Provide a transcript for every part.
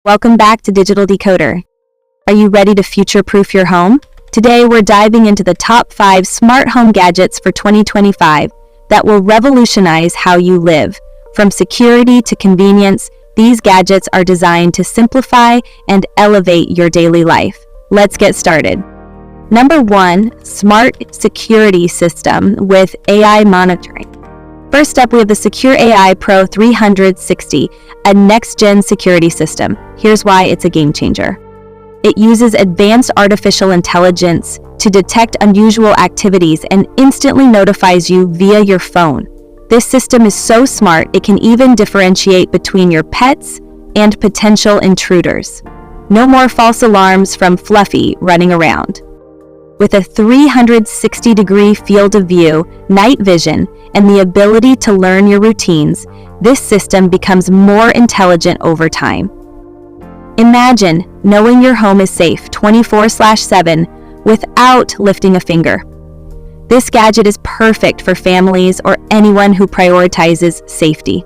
Welcome back to Digital Decoder. Are you ready to future-proof your home? Today, we're diving into the top 5 smart home gadgets for 2025 that will revolutionize how you live. From security to convenience, these gadgets are designed to simplify and elevate your daily life. Let's get started. Number 1, Smart Security System with AI Monitoring. First up, we have the Secure AI Pro 360, a next-gen security system. Here's why it's a game changer. It uses advanced artificial intelligence to detect unusual activities and instantly notifies you via your phone. This system is so smart, it can even differentiate between your pets and potential intruders. No more false alarms from Fluffy running around. With a 360-degree field of view, night vision, and the ability to learn your routines, this system becomes more intelligent over time. Imagine knowing your home is safe 24/7 without lifting a finger. This gadget is perfect for families or anyone who prioritizes safety.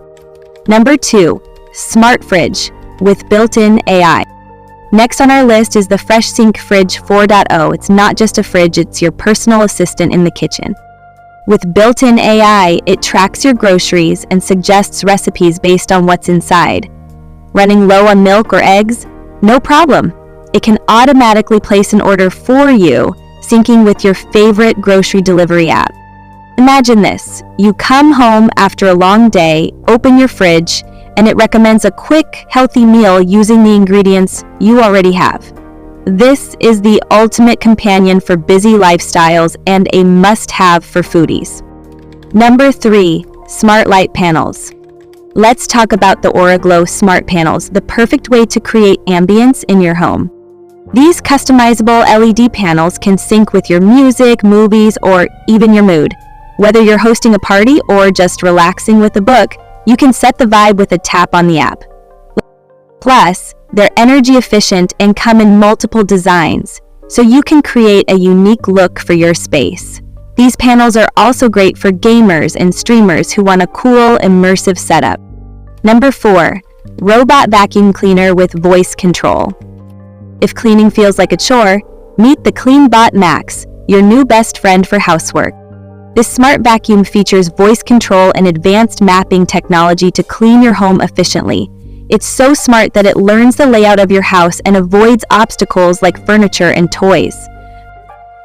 Number 2, Smart Fridge with built-in AI. Next on our list is the FreshSync Fridge 4.0. It's not just a fridge, it's your personal assistant in the kitchen. With built-in AI, it tracks your groceries and suggests recipes based on what's inside. Running low on milk or eggs? No problem. It can automatically place an order for you, syncing with your favorite grocery delivery app. Imagine this. You come home after a long day, open your fridge, and it recommends a quick, healthy meal using the ingredients you already have. This is the ultimate companion for busy lifestyles and a must-have for foodies. Number 3, Smart Light Panels. Let's talk about the AuraGlow Smart Panels, the perfect way to create ambience in your home. These customizable LED panels can sync with your music, movies, or even your mood. Whether you're hosting a party or just relaxing with a book, you can set the vibe with a tap on the app. Plus, they're energy efficient and come in multiple designs, so you can create a unique look for your space. These panels are also great for gamers and streamers who want a cool, immersive setup. Number 4, Robot Vacuum Cleaner with Voice Control. If cleaning feels like a chore, meet the CleanBot Max, your new best friend for housework. This smart vacuum features voice control and advanced mapping technology to clean your home efficiently. It's so smart that it learns the layout of your house and avoids obstacles like furniture and toys.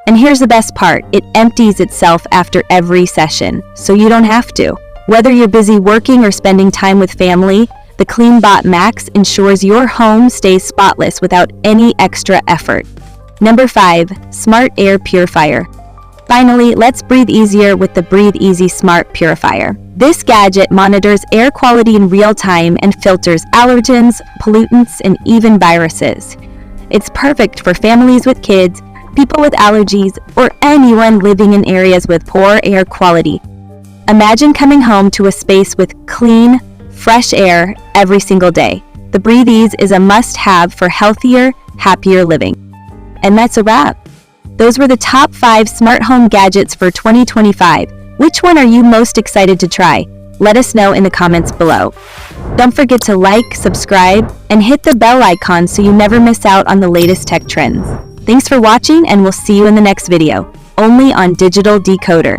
And here's the best part, it empties itself after every session, so you don't have to. Whether you're busy working or spending time with family, the CleanBot Max ensures your home stays spotless without any extra effort. Number 5, Smart Air Purifier. Finally, let's breathe easier with the Breathe Easy Smart Purifier. This gadget monitors air quality in real time and filters allergens, pollutants, and even viruses. It's perfect for families with kids, people with allergies, or anyone living in areas with poor air quality. Imagine coming home to a space with clean, fresh air every single day. The Breathe Ease is a must-have for healthier, happier living. And that's a wrap. Those were the top 5 smart home gadgets for 2025. Which one are you most excited to try? Let us know in the comments below. Don't forget to like, subscribe, and hit the bell icon so you never miss out on the latest tech trends. Thanks for watching, and we'll see you in the next video, only on Digital Decoder.